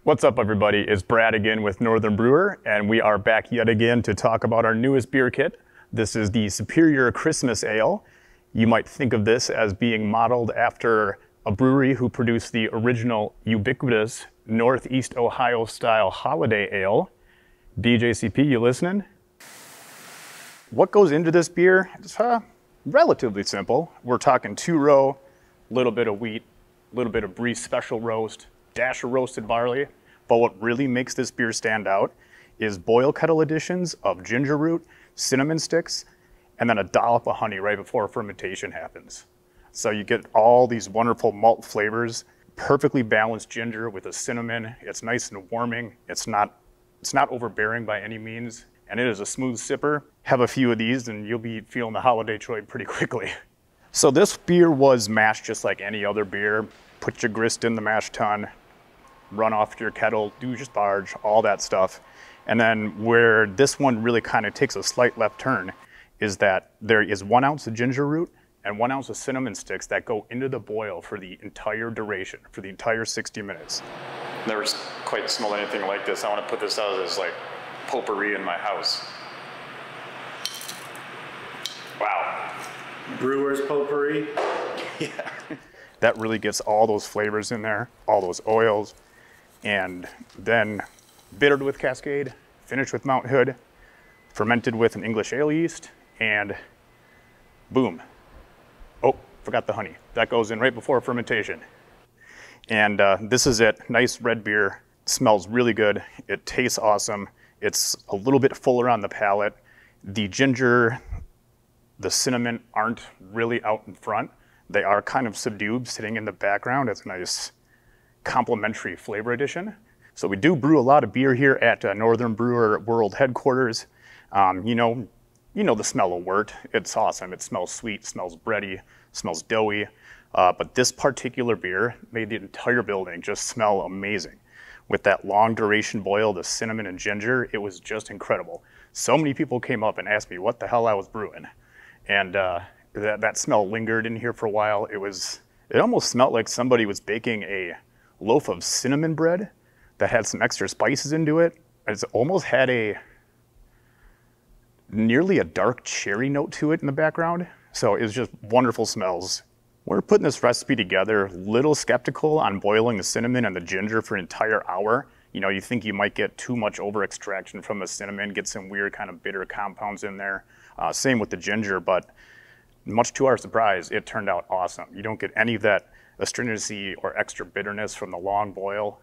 What's up, everybody? It's Brad again with Northern Brewer, and we are back yet again to talk about our newest beer kit. This is the Superior Christmas Ale. You might think of this as being modeled after a brewery who produced the original ubiquitous Northeast Ohio style holiday ale. BJCP, you listening? What goes into this beer? It's relatively simple. We're talking 2-row, little bit of wheat, little bit of Brie special roast, dash of roasted barley. But what really makes this beer stand out is boil kettle additions of ginger root, cinnamon sticks, and then a dollop of honey right before fermentation happens. So you get all these wonderful malt flavors, perfectly balanced ginger with a cinnamon. It's nice and warming. It's not overbearing by any means, and it is a smooth sipper. Have a few of these and you'll be feeling the holiday joy pretty quickly. So this beer was mashed just like any other beer. Put your grist in the mash tun, run off your kettle, do your sparge, all that stuff. And then where this one really kind of takes a slight left turn is that there is 1 ounce of ginger root and 1 ounce of cinnamon sticks that go into the boil for the entire duration, for the entire 60 minutes. Never quite smelled anything like this. I want to put this out as like potpourri in my house. Wow. Brewer's potpourri? Yeah. That really gets all those flavors in there, all those oils, and then bittered with Cascade, finished with Mount Hood, fermented with an English ale yeast, and boom. Oh, forgot the honey. That goes in right before fermentation. And this is it. Nice red beer. Smells really good. It tastes awesome. It's a little bit fuller on the palate. The ginger, the cinnamon aren't really out in front. They are kind of subdued, sitting in the background. It's a nice complementary flavor addition. So we do brew a lot of beer here at Northern Brewer World Headquarters. You know the smell of wort. It's awesome. It smells sweet, smells bready, smells doughy. But this particular beer made the entire building just smell amazing. With that long duration boil, the cinnamon and ginger, it was just incredible. So many people came up and asked me what the hell I was brewing. And that smell lingered in here for a while. It almost smelled like somebody was baking a loaf of cinnamon bread that had some extra spices into it. It's almost had nearly a dark cherry note to it in the background. So it was just wonderful smells. We're putting this recipe together, a little skeptical on boiling the cinnamon and the ginger for an entire hour. You know, you think you might get too much over extraction from the cinnamon, get some weird kind of bitter compounds in there. Same with the ginger, but much to our surprise, it turned out awesome. You don't get any of that astringency or extra bitterness from the long boil.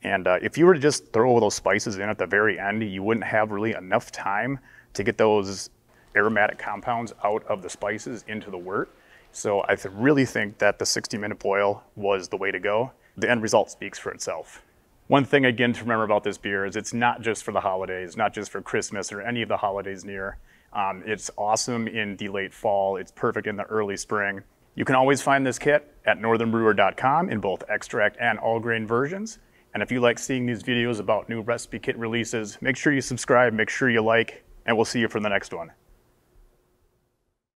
And if you were to just throw those spices in at the very end, you wouldn't have really enough time to get those aromatic compounds out of the spices into the wort. So I really think that the 60-minute boil was the way to go. The end result speaks for itself. One thing again to remember about this beer is it's not just for the holidays, not just for Christmas or any of the holidays near. It's awesome in the late fall. It's perfect in the early spring. You can always find this kit at northernbrewer.com in both extract and all grain versions. And if you like seeing these videos about new recipe kit releases, make sure you subscribe, make sure you like, and we'll see you for the next one.